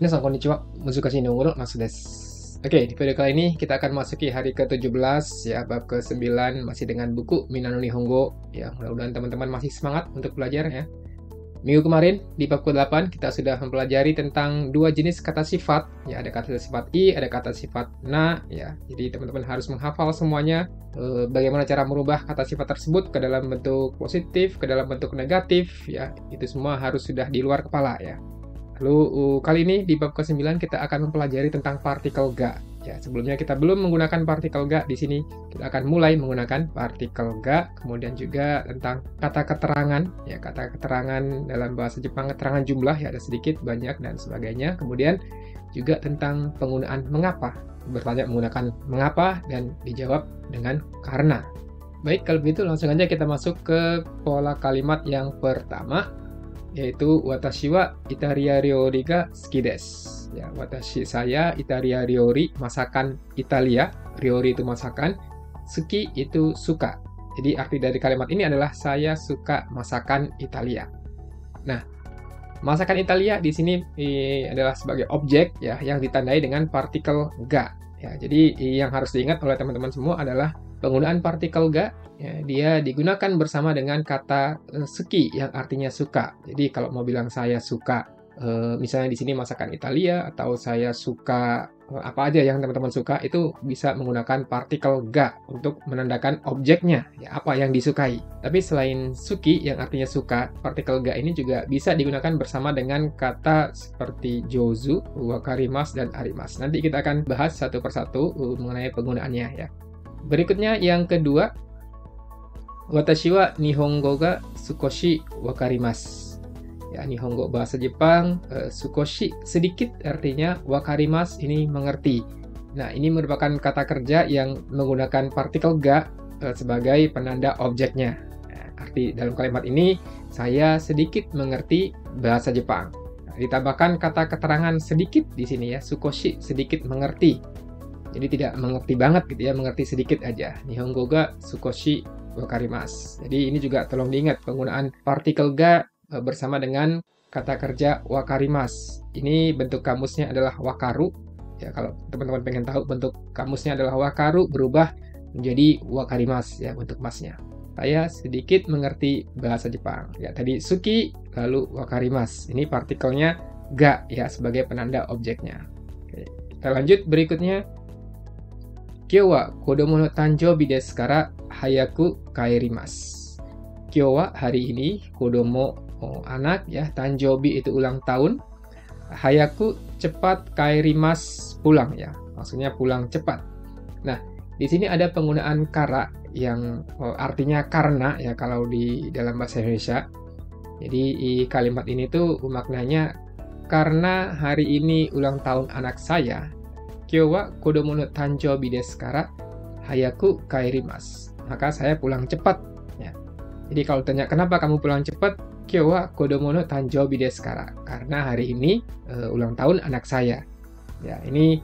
Minasan konnichiwa, Muzukashi no Uro Masu desu. Oke, di video kali ini kita akan masuki hari ke-17 ya, bab ke-9 masih dengan buku Minano Nihongo ya. Mudah-mudahan teman-teman masih semangat untuk belajar ya. Minggu kemarin di bab ke-8 kita sudah mempelajari tentang dua jenis kata sifat ya, ada kata sifat i, ada kata sifat na ya. Jadi teman-teman harus menghafal semuanya bagaimana cara merubah kata sifat tersebut ke dalam bentuk positif, ke dalam bentuk negatif ya. Itu semua harus sudah di luar kepala ya. Lalu kali ini di bab ke-9 kita akan mempelajari tentang partikel ga. Ya, sebelumnya kita belum menggunakan partikel ga di sini. Kita akan mulai menggunakan partikel ga, kemudian juga tentang kata keterangan ya, kata keterangan dalam bahasa Jepang, keterangan jumlah ya, ada sedikit, banyak dan sebagainya. Kemudian juga tentang penggunaan mengapa. Bertanya menggunakan mengapa dan dijawab dengan karena. Baik, kalau begitu langsung aja kita masuk ke pola kalimat yang pertama, yaitu watashi wa Italia ryori ga suki desu. Ya, watashi saya Italia ryori, masakan Italia, ryori itu masakan, suki itu suka. Jadi arti dari kalimat ini adalah saya suka masakan Italia. Nah, masakan Italia di sini adalah sebagai objek ya yang ditandai dengan partikel ga. Ya, jadi yang harus diingat oleh teman-teman semua adalah penggunaan partikel ga ya, dia digunakan bersama dengan kata suki yang artinya suka. Jadi kalau mau bilang saya suka misalnya di sini masakan Italia, atau saya suka apa aja yang teman-teman suka, itu bisa menggunakan partikel ga untuk menandakan objeknya ya, apa yang disukai. Tapi selain suki yang artinya suka, partikel ga ini juga bisa digunakan bersama dengan kata seperti jozu, wakarimasu, dan arimasu. Nanti kita akan bahas satu persatu mengenai penggunaannya ya. Berikutnya yang kedua, watashi wa nihongo ga sukoshi wakarimasu. Ya, nihongo bahasa Jepang, sukoshi sedikit artinya, wakarimasu ini mengerti. Nah, ini merupakan kata kerja yang menggunakan partikel ga sebagai penanda objeknya. Nah, arti dalam kalimat ini, saya sedikit mengerti bahasa Jepang. Nah, ditambahkan kata keterangan sedikit di sini ya, sukoshi sedikit mengerti. Jadi tidak mengerti banget gitu ya, mengerti sedikit aja. Nihongo ga sukoshi wakarimasu. Jadi ini juga tolong diingat penggunaan partikel ga bersama dengan kata kerja wakarimasu. Ini bentuk kamusnya adalah wakaru. Ya, kalau teman-teman pengen tahu bentuk kamusnya adalah wakaru berubah menjadi wakarimasu ya, bentuk masnya. Saya sedikit mengerti bahasa Jepang. Ya, tadi suki lalu wakarimasu. Ini partikelnya ga ya sebagai penanda objeknya. Oke, kita lanjut berikutnya. Kyou wa kodomo no tanjoubi desu kara hayaku kaerimasu. Kyou wa hari ini, kodomo anak ya, tanjoubi itu ulang tahun, hayaku cepat, kaerimasu pulang ya, maksudnya pulang cepat. Nah, di sini ada penggunaan kara yang artinya karena ya kalau di dalam bahasa Indonesia. Jadi kalimat ini tuh maknanya karena hari ini ulang tahun anak saya. Kyou wa kodomo no tanjoubi desu kara hayaku kaerimasu. Maka saya pulang cepat ya. Jadi kalau tanya kenapa kamu pulang cepat? Kyou wa kodomo no tanjoubi desu kara. Karena hari ini ulang tahun anak saya. Ya, ini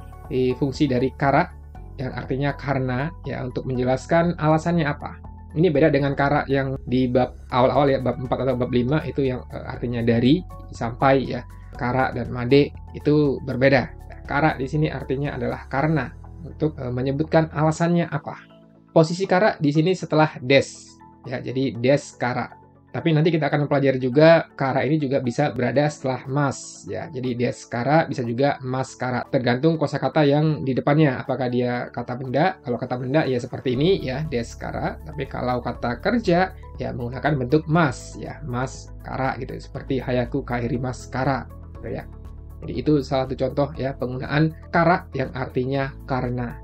fungsi dari kara yang artinya karena ya, untuk menjelaskan alasannya apa. Ini beda dengan kara yang di bab awal-awal ya, bab 4 atau bab 5 itu yang artinya dari, sampai ya. Kara dan made itu berbeda. Kara di sini artinya adalah karena, untuk menyebutkan alasannya apa. Posisi kara di sini setelah des. Ya, jadi des kara. Tapi nanti kita akan mempelajari juga kara ini juga bisa berada setelah mas. Ya, jadi des kara bisa juga mas kara. Tergantung kosakata yang di depannya. Apakah dia kata benda? Kalau kata benda ya seperti ini ya, des kara. Tapi kalau kata kerja ya menggunakan bentuk mas ya, mas kara gitu. Seperti hayaku kaerimasu kara. Gitu ya. Jadi itu salah satu contoh ya penggunaan kara yang artinya karena.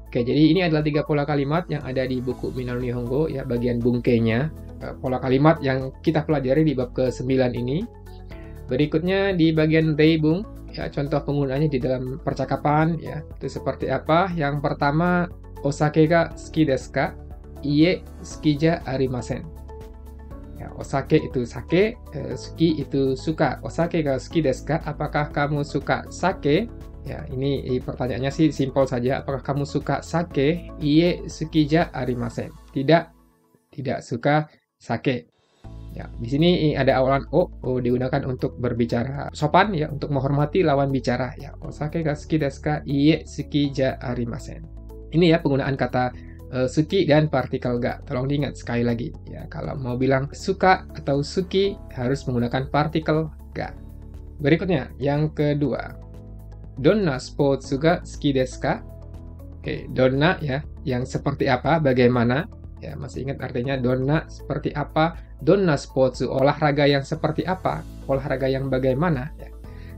Oke, jadi ini adalah 3 pola kalimat yang ada di buku Minano Nihongo ya, bagian bungkainya. Pola kalimat yang kita pelajari di bab ke-9 ini. Berikutnya di bagian reibung ya, contoh penggunaannya di dalam percakapan ya. Itu seperti apa? Yang pertama, osake ga suki desu ka? Iie suki ja arimasen. Ya, osake itu sake, suki itu suka. Osake ga suki desu ka? Apakah kamu suka sake? Ya, ini pertanyaannya sih simpel saja. Apakah kamu suka sake? Iie suki ja arimasen. Tidak suka sake. Ya, di sini ada awalan o digunakan untuk berbicara sopan ya, untuk menghormati lawan bicara ya. Osake ga suki desu ka? Iie, suki ja arimasen. Ini ya penggunaan kata suki dan partikel ga. Tolong diingat sekali lagi ya, kalau mau bilang suka atau suki harus menggunakan partikel ga. Berikutnya, yang kedua. Donna spotsu ga suki desu ka? Oke, donna ya, yang seperti apa, bagaimana. Ya, masih ingat artinya donna seperti apa? Donna spotsu, olahraga yang seperti apa? Olahraga yang bagaimana? Ya.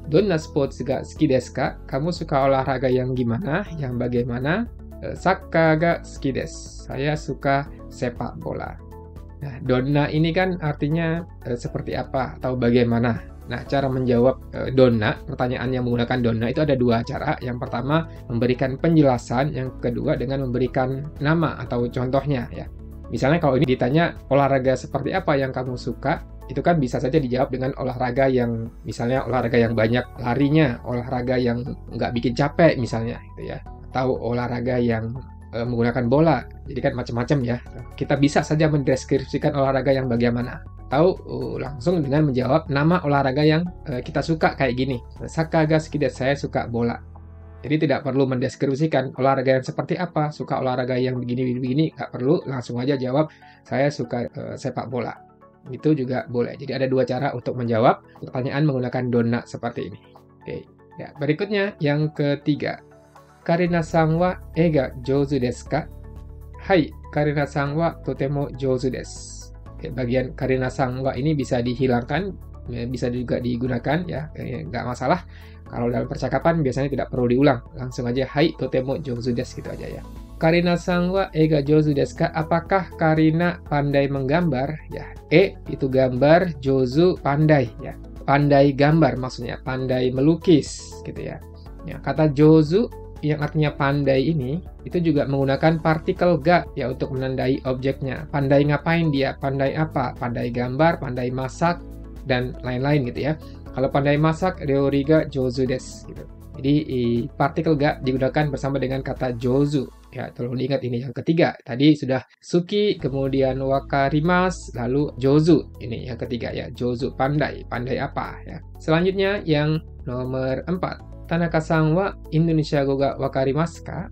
Donna spotsu ga suki desu ka? Kamu suka olahraga yang gimana? Yang bagaimana? Sakka ga suki desu. Saya suka sepak bola. Nah, donna ini kan artinya seperti apa atau bagaimana. Nah, cara menjawab donna, pertanyaan yang menggunakan donna itu ada dua cara. Yang pertama, memberikan penjelasan. Yang kedua, dengan memberikan nama atau contohnya ya. Misalnya kalau ini ditanya olahraga seperti apa yang kamu suka, itu kan bisa saja dijawab dengan olahraga yang, misalnya olahraga yang banyak larinya, olahraga yang nggak bikin capek misalnya, gitu ya. Atau olahraga yang menggunakan bola. Jadi kan macam-macam ya. Kita bisa saja mendeskripsikan olahraga yang bagaimana. Atau langsung dengan menjawab nama olahraga yang kita suka kayak gini. Sakka ga suki desu, saya suka bola. Jadi tidak perlu mendeskripsikan olahraga yang seperti apa, suka olahraga yang begini-begini, nggak perlu, langsung aja jawab, saya suka sepak bola. Itu juga boleh. Jadi ada dua cara untuk menjawab pertanyaan menggunakan donna seperti ini. Oke. Ya, berikutnya yang ketiga. Karina-san wa e ga jouzu desu ka? Hai, Karina-san wa totemo jouzu desu. Oke, bagian Karina-san wa ini bisa dihilangkan, bisa juga digunakan ya, nggak masalah. Kalau dalam percakapan biasanya tidak perlu diulang, langsung aja hai totemo jouzu desu gitu aja ya. Karina-san wa e ga jouzu desu ka? Apakah Karina pandai menggambar? Ya, itu gambar, jouzu pandai ya. Pandai gambar maksudnya, pandai melukis gitu ya. Ya, kata jouzu yang artinya pandai ini itu juga menggunakan partikel ga ya untuk menandai objeknya. Pandai ngapain dia? Pandai apa? Pandai gambar, pandai masak dan lain-lain gitu ya. Kalau pandai masak, ryori ga jouzu desu gitu. Jadi partikel ga digunakan bersama dengan kata jouzu. Ya, tolong diingat ini yang ketiga. Tadi sudah suki, kemudian wakarimasu, lalu jouzu. Ini yang ketiga ya, jouzu pandai. Pandai apa ya. Selanjutnya yang nomor 4. Tanaka-san wa Indonesia go ga wakarimasu ka?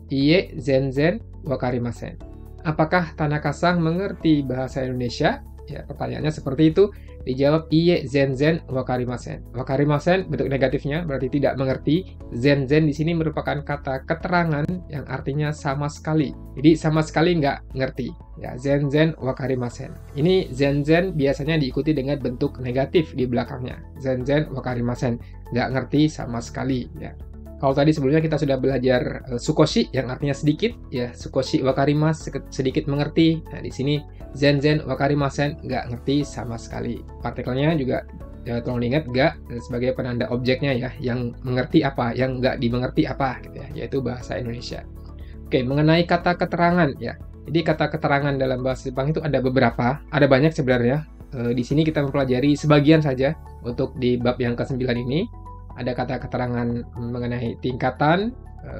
Iie, zenzen wakarimasen. Apakah Tanaka-san mengerti bahasa Indonesia? Ya, pertanyaannya seperti itu. Dijawab iie, zenzen wakarimasen. Wakarimasen bentuk negatifnya berarti tidak mengerti. Zenzen di sini merupakan kata keterangan yang artinya sama sekali. Jadi sama sekali nggak ngerti. Ya, zenzen wakarimasen. Ini zenzen biasanya diikuti dengan bentuk negatif di belakangnya. Zenzen wakarimasen. Nggak ngerti sama sekali. Ya. Kalau tadi sebelumnya kita sudah belajar sukoshi yang artinya sedikit, ya sukoshi wakarimasu sedikit mengerti. Nah di sini zenzen wakarimasen nggak ngerti sama sekali. Partikelnya juga ya, tolong diingat ga sebagai penanda objeknya ya, yang mengerti apa, yang nggak dimengerti apa gitu ya, yaitu bahasa Indonesia. Oke, mengenai kata keterangan ya. Jadi kata keterangan dalam bahasa Jepang itu ada beberapa, ada banyak sebenarnya. Di sini kita mempelajari sebagian saja untuk di bab yang ke-9 ini. Ada kata keterangan mengenai tingkatan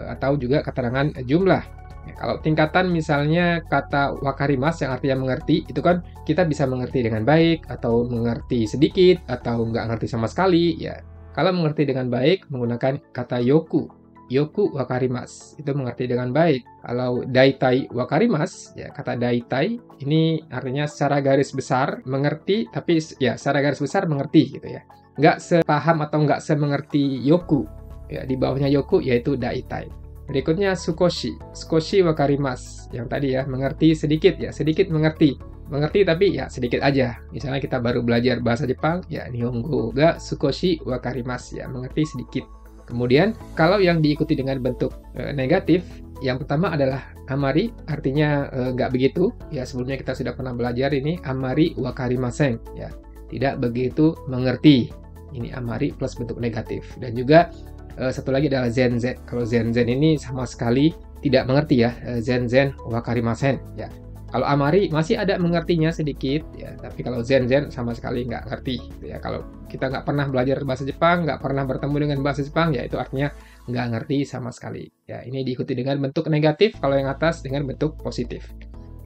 atau juga keterangan jumlah. Ya, kalau tingkatan misalnya kata wakarimasu yang artinya mengerti, itu kan kita bisa mengerti dengan baik, atau mengerti sedikit, atau nggak ngerti sama sekali. Ya, kalau mengerti dengan baik menggunakan kata yoku. Yoku wakarimasu, itu mengerti dengan baik. Kalau daitai wakarimasu, ya kata daitai ini artinya secara garis besar mengerti, tapi ya secara garis besar mengerti gitu ya. Nggak sepaham atau nggak semengerti yoku. Ya, di bawahnya yoku yaitu daitai. Berikutnya sukoshi. Sukoshi wakarimasu. Yang tadi ya, mengerti sedikit ya, sedikit mengerti. Mengerti tapi ya sedikit aja. Misalnya kita baru belajar bahasa Jepang, ya nihongo ga sukoshi wakarimasu, ya mengerti sedikit. Kemudian kalau yang diikuti dengan bentuk negatif, yang pertama adalah amari, artinya nggak begitu. Ya sebelumnya kita sudah pernah belajar ini amari wakarimasen, ya tidak begitu mengerti. Ini amari plus bentuk negatif. Dan juga satu lagi adalah zenzen. Kalau zenzen ini sama sekali tidak mengerti ya, zenzen wakarimasen. Ya. Kalau amari masih ada mengertinya sedikit, ya. Tapi kalau zenzen sama sekali nggak ngerti. Ya. Kalau kita nggak pernah belajar bahasa Jepang, nggak pernah bertemu dengan bahasa Jepang, ya itu artinya nggak ngerti sama sekali. Ya, ini diikuti dengan bentuk negatif, kalau yang atas dengan bentuk positif.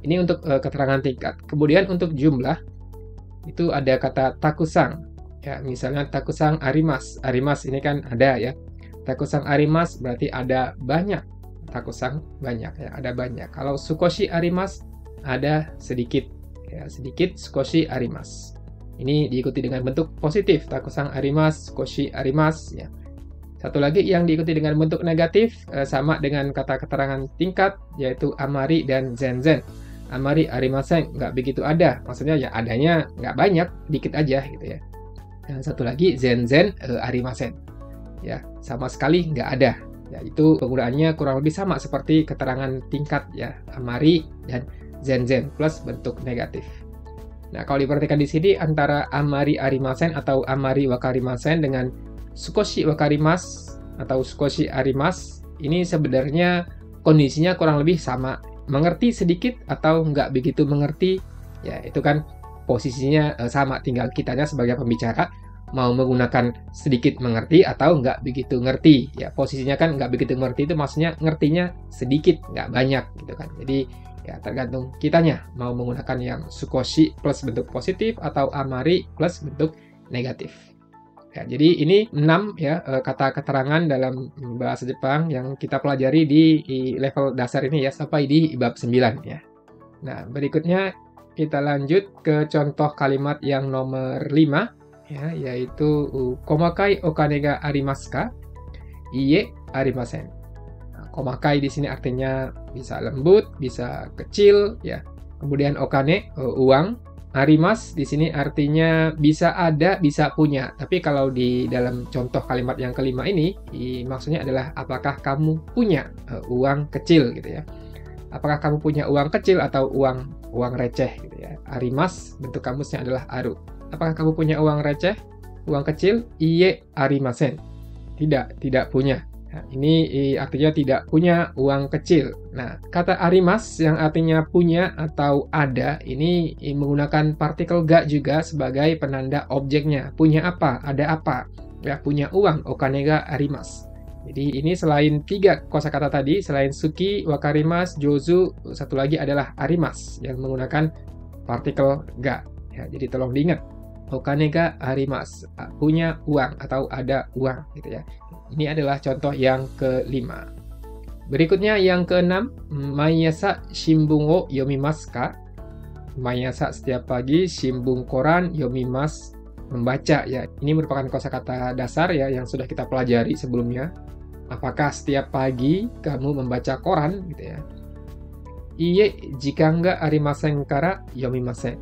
Ini untuk keterangan tingkat. Kemudian untuk jumlah, itu ada kata takusang. Ya, misalnya takusang arimas. Arimas ini kan ada ya. Takusang arimas berarti ada banyak. Takusang banyak ya, ada banyak. Kalau sukoshi arimas ada sedikit. Ya, sedikit sukoshi arimas. Ini diikuti dengan bentuk positif. Takusang arimas, sukoshi arimas ya. Satu lagi yang diikuti dengan bentuk negatif sama dengan kata keterangan tingkat yaitu amari dan zenzen. Amari arimasen nggak begitu ada. Maksudnya ya adanya nggak banyak, dikit aja gitu ya. Dan satu lagi zenzen arimasen. Ya, sama sekali nggak ada. Ya, itu penggunaannya kurang lebih sama seperti keterangan tingkat ya, amari dan zenzen plus bentuk negatif. Nah, kalau diperhatikan di sini antara amari arimasen atau amari wakarimasen dengan sukoshi wakarimas atau sukoshi arimas ini sebenarnya kondisinya kurang lebih sama. Mengerti sedikit atau nggak begitu mengerti, ya itu kan posisinya sama. Tinggal kitanya sebagai pembicara mau menggunakan sedikit mengerti atau nggak begitu ngerti. Ya posisinya kan nggak begitu ngerti itu maksudnya ngertinya sedikit, nggak banyak gitu kan. Jadi ya tergantung kitanya mau menggunakan yang sukoshi plus bentuk positif atau amari plus bentuk negatif. Ya, jadi ini 6 ya kata keterangan dalam bahasa Jepang yang kita pelajari di level dasar ini ya sampai di bab 9 ya. Nah, berikutnya kita lanjut ke contoh kalimat yang nomor 5 ya, yaitu komakai okane ga arimasu ka? Iye, arimasen. Nah, komakai di sini artinya bisa lembut, bisa kecil ya. Kemudian okane uang. Arimas di sini artinya bisa ada, bisa punya. Tapi kalau di dalam contoh kalimat yang kelima ini, maksudnya adalah apakah kamu punya uang kecil gitu ya. Apakah kamu punya uang kecil atau uang receh gitu ya. Arimas bentuk kamusnya adalah aru. Apakah kamu punya uang receh, uang kecil? Iye arimasen. Tidak punya. Nah, ini artinya tidak punya uang kecil. Nah, kata arimas yang artinya punya atau ada, ini menggunakan partikel ga juga sebagai penanda objeknya. Punya apa? Ada apa? Ya, punya uang. Okane ga arimas. Jadi ini selain 3 kosakata tadi, selain suki, wakarimas, jozu, satu lagi adalah arimas yang menggunakan partikel ga. Ya, jadi tolong diingat. Okane ga arimas. Punya uang atau ada uang gitu ya. Ini adalah contoh yang kelima. Berikutnya yang keenam, Maiasa shimbun wo yomimasu ka? Maiasa setiap pagi shimbun koran yomimasu, membaca ya. Ini merupakan kosakata dasar ya yang sudah kita pelajari sebelumnya. Apakah setiap pagi kamu membaca koran gitu ya? Iye jikan ga arimasen kara yomimasen.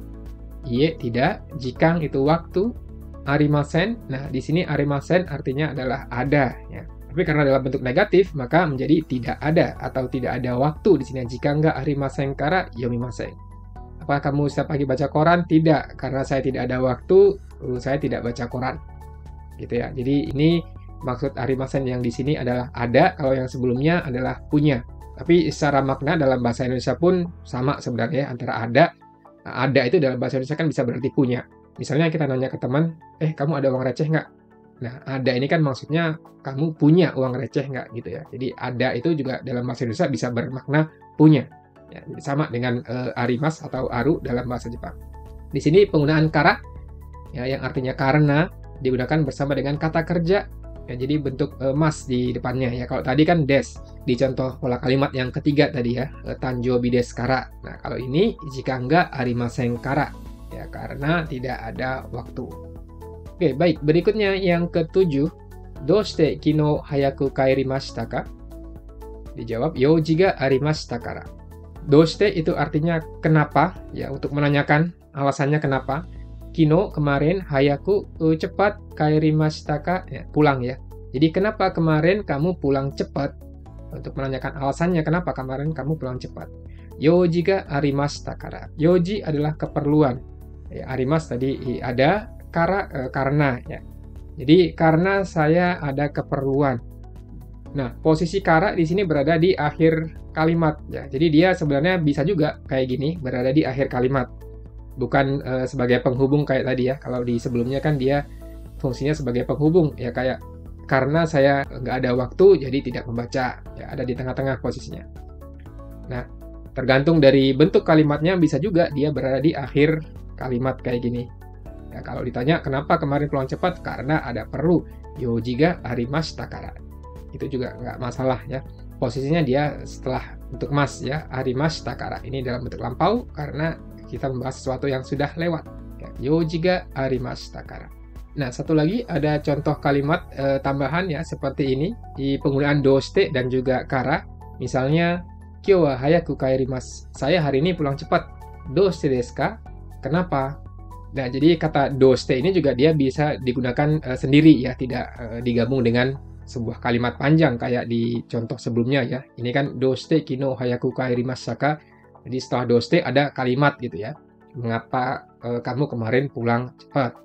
Iye tidak, jikang itu waktu, arimasen. Nah, di sini arimasen artinya adalah ada ya. Tapi karena dalam bentuk negatif, maka menjadi tidak ada atau tidak ada waktu di sini. Jika enggak arimasen kara yomimasen. Apakah kamu setiap pagi baca koran? Tidak, karena saya tidak ada waktu, saya tidak baca koran. Gitu ya. Jadi ini maksud arimasen yang di sini adalah ada, kalau yang sebelumnya adalah punya. Tapi secara makna dalam bahasa Indonesia pun sama sebenarnya antara ada. Nah, ada itu dalam bahasa Indonesia kan bisa berarti punya. Misalnya kita nanya ke teman, kamu ada uang receh nggak? Nah, ada ini kan maksudnya kamu punya uang receh nggak gitu ya. Jadi ada itu juga dalam bahasa Indonesia bisa bermakna punya. Ya, jadi sama dengan arimas atau aru dalam bahasa Jepang. Di sini penggunaan kara, ya, yang artinya karena, digunakan bersama dengan kata kerja. Ya, jadi bentuk mas di depannya. Ya, kalau tadi kan des, di contoh pola kalimat yang ketiga tadi ya, tanjobi desu kara. Nah, kalau ini jika enggak arimasen kara. Ya, karena tidak ada waktu. Oke, baik. Berikutnya yang ke-7. Doshite kino hayaku kairimashita ka? Dijawab, youji ga arimashita kara. Doshite itu artinya kenapa, ya, untuk menanyakan alasannya kenapa. Kino, kemarin, hayaku, cepat, kairimashita ka? Ya, pulang ya. Jadi kenapa kemarin kamu pulang cepat? Untuk menanyakan alasannya kenapa kemarin kamu pulang cepat. Youji ga arimashita kara. Youji adalah keperluan. Ya, arimas tadi ada, kara karena ya. Jadi karena saya ada keperluan. Nah, posisi kara di sini berada di akhir kalimat ya. Jadi dia sebenarnya bisa juga kayak gini, berada di akhir kalimat. Bukan sebagai penghubung kayak tadi ya. Kalau di sebelumnya kan dia fungsinya sebagai penghubung ya, kayak karena saya nggak ada waktu jadi tidak membaca. Ya, ada di tengah-tengah posisinya. Nah, tergantung dari bentuk kalimatnya bisa juga dia berada di akhir kalimat kayak gini. Ya, kalau ditanya kenapa kemarin pulang cepat, karena ada perlu. Yoji ga arimashita kara. Itu juga nggak masalah ya. Posisinya dia setelah untuk mas ya, arimashita kara. Ini dalam bentuk lampau karena kita membahas sesuatu yang sudah lewat. Ya, yoji ga arimashita kara. Nah, satu lagi ada contoh kalimat tambahan ya seperti ini di penggunaan doshite dan juga kara. Misalnya, kyou wa hayaku kaerimasu. Saya hari ini pulang cepat. Doshite desu ka? Kenapa? Nah, jadi kata doshite ini juga dia bisa digunakan sendiri ya, tidak digabung dengan sebuah kalimat panjang kayak di contoh sebelumnya ya. Ini kan doshite kino hayaku kaerimasu ka. Jadi setelah doshite ada kalimat gitu ya. Mengapa kamu kemarin pulang cepat?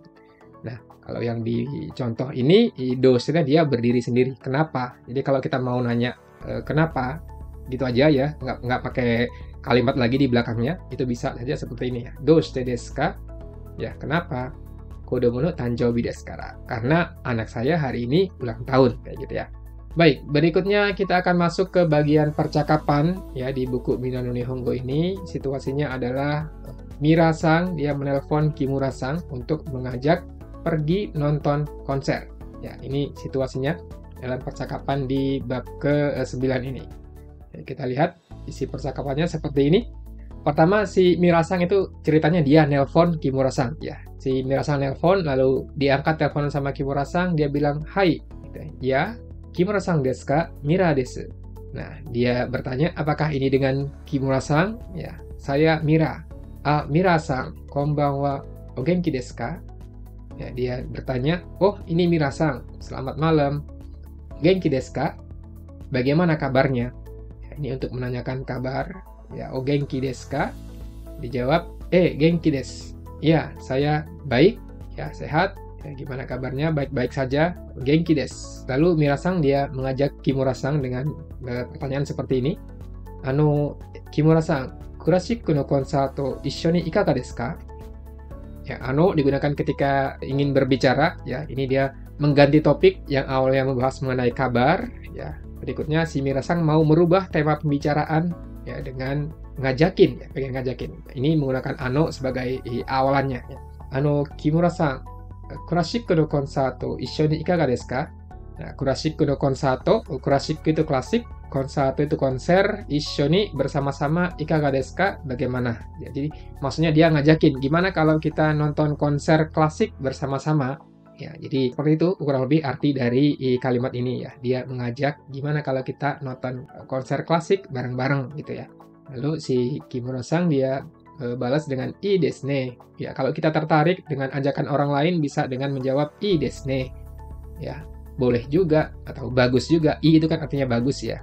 Nah, kalau yang di contoh ini, doshite-nya dia berdiri sendiri. Kenapa? Jadi kalau kita mau nanya kenapa, gitu aja ya, nggak pakai kalimat lagi di belakangnya, itu bisa saja seperti ini ya. Doshite desu ka? Ya, kenapa? Kodomo no tanjoubi desu kara. Karena anak saya hari ini ulang tahun, kayak gitu ya. Baik, berikutnya kita akan masuk ke bagian percakapan ya di buku Minano Nihongo ini. Situasinya adalah Mira-san dia menelpon Kimura-san untuk mengajak pergi nonton konser. Ya, ini situasinya dalam percakapan di bab ke-9 ini. Ya, kita lihat isi percakapannya seperti ini. Pertama, si Mira-san itu ceritanya dia nelpon Kimura-san. Ya, si Mira-san nelpon, lalu diangkat teleponan sama Kimura-san, dia bilang, "Hai." Ya, Kimura-san desu ka? Mira desu. Nah, dia bertanya, apakah ini dengan Kimura-san? Ya, saya Mira. Ah, Mira-san, konbanwa, o genki desu ka? Ya, dia bertanya, oh ini Mira-san, selamat malam. Genki desu ka? Bagaimana kabarnya? Ya, ini untuk menanyakan kabar. Ya, o genki desu ka? Dijawab, genki desu. Ya, saya baik, ya sehat. Ya, gimana kabarnya? Baik-baik saja. Genki desu. Lalu Mira-san dia mengajak Kimura-san dengan pertanyaan seperti ini. Kimura-san, Kurashiku no konserto issho ni ikaga desu ka? Ya, digunakan ketika ingin berbicara. Ya, ini dia mengganti topik yang awalnya membahas mengenai kabar. Ya, berikutnya si Mira-san mau merubah tema pembicaraan ya dengan ngajakin, ya, pengen ngajakin. Ini menggunakan sebagai awalannya. Ya. Kimura-san, Kurashiku no konserto issho ni ikaga desu ka? Nah, Kurashiku no konserto, Kurashiku itu klasik, konserto itu konser, issho ni bersama-sama, ikaga desu ka? Bagaimana? Ya, jadi maksudnya dia ngajakin, gimana kalau kita nonton konser klasik bersama-sama? Ya, jadi seperti itu kurang lebih arti dari kalimat ini ya. Dia mengajak gimana kalau kita nonton konser klasik bareng-bareng gitu ya. Lalu si Kimura-san dia balas dengan i desu ne. Ya, kalau kita tertarik dengan ajakan orang lain bisa dengan menjawab i desu ne. Ya, boleh juga atau bagus juga. I itu kan artinya bagus ya.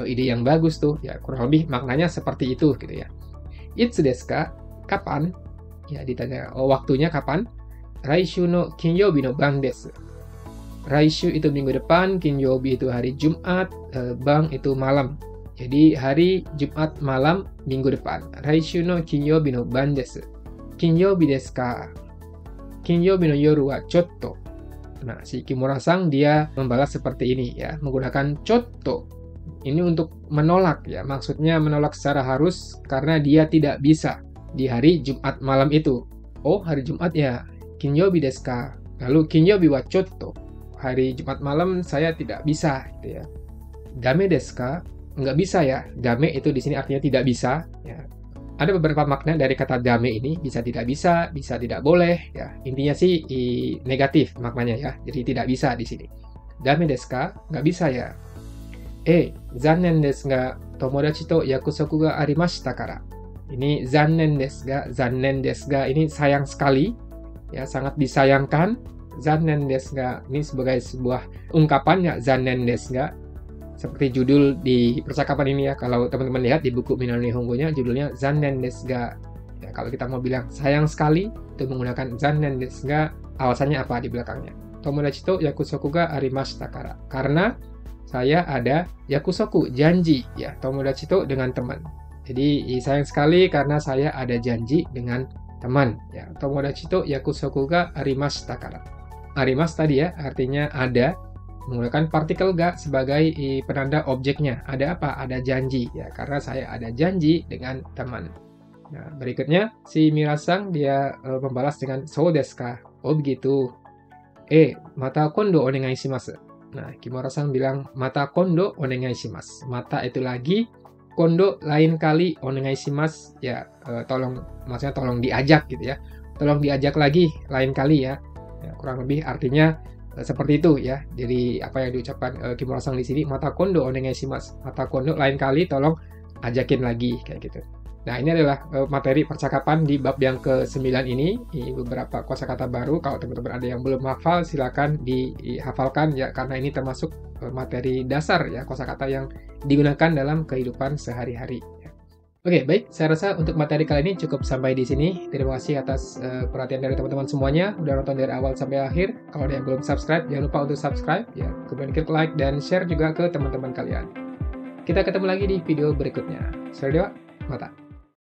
Ide yang bagus tuh. Ya, kurang lebih maknanya seperti itu gitu ya. Itsu desu ka? Kapan? Ya, ditanya waktunya kapan? Raishu no kinyoubi no bang desu. Raishu itu minggu depan, kinyoubi itu hari Jumat, bang itu malam. Jadi hari Jumat malam minggu depan. Raishu no kinyoubi no bang desu. Kinyoubi desu ka? Kinyoubi no yoru wa chotto. Nah, si Kimura-san dia membalas seperti ini ya, menggunakan chotto. Ini untuk menolak ya, maksudnya menolak secara harus karena dia tidak bisa di hari Jumat malam itu. Oh, hari Jumat ya. Kinyoubi desu ka? Lalu kinyoubi wa chotto. Hari Jumat malam saya tidak bisa gitu ya. Dame desu ka? Nggak bisa ya. Dame itu di sini artinya tidak bisa ya. Ada beberapa makna dari kata dame ini, bisa tidak boleh ya. Intinya sih negatif maknanya ya. Jadi tidak bisa di sini. Dame desu ka? Nggak bisa ya. Zannen desu ga tomodachi to yakusoku ga arimashita kara. Ini zannen desu ga ini sayang sekali. Ya, sangat disayangkan. Zannen desu ga ini sebagai sebuah ungkapannya zannen desu ga. Seperti judul di percakapan ini ya. Kalau teman-teman lihat di buku Minano Nihongo-nya judulnya zannen desu ga. Ya, kalau kita mau bilang sayang sekali itu menggunakan zannen desu ga. Alasannya apa di belakangnya? Tomodachi to yakusoku ga arimashita kara. Karena saya ada yakusoku, janji ya. Tomodachi to dengan teman. Jadi sayang sekali karena saya ada janji dengan teman ya. Tomodachi to yakusoku ga arimashita kara. Arimashita tadi ya artinya ada, menggunakan partikel ga sebagai penanda objeknya. Ada apa? Ada janji ya, karena saya ada janji dengan teman. Nah, berikutnya si Mirasang dia membalas dengan "So desu ka?" Oh begitu. Mata kondo onegai shimasu. Nah, Kimura-san bilang mata kondo onegai shimasu. Mata itu lagi, kondo lain kali, onegai shimasu ya tolong, maksudnya tolong diajak gitu ya. Tolong diajak lagi lain kali ya. Ya, kurang lebih artinya seperti itu ya. Jadi apa yang diucapkan Kimura-san di sini, mata kondo onegai shimasu. Mata kondo lain kali tolong ajakin lagi kayak gitu. Nah, ini adalah materi percakapan di bab yang ke-9 ini. Ini beberapa kosakata baru. Kalau teman-teman ada yang belum hafal, silakan dihafalkan ya, karena ini termasuk materi dasar ya, kosakata yang digunakan dalam kehidupan sehari-hari. Oke, baik. Saya rasa untuk materi kali ini cukup sampai di sini. Terima kasih atas perhatian dari teman-teman semuanya. Udah nonton dari awal sampai akhir. Kalau ada yang belum subscribe, jangan lupa untuk subscribe ya. Kemudian klik like dan share juga ke teman-teman kalian. Kita ketemu lagi di video berikutnya. Sampai jumpa. Mata.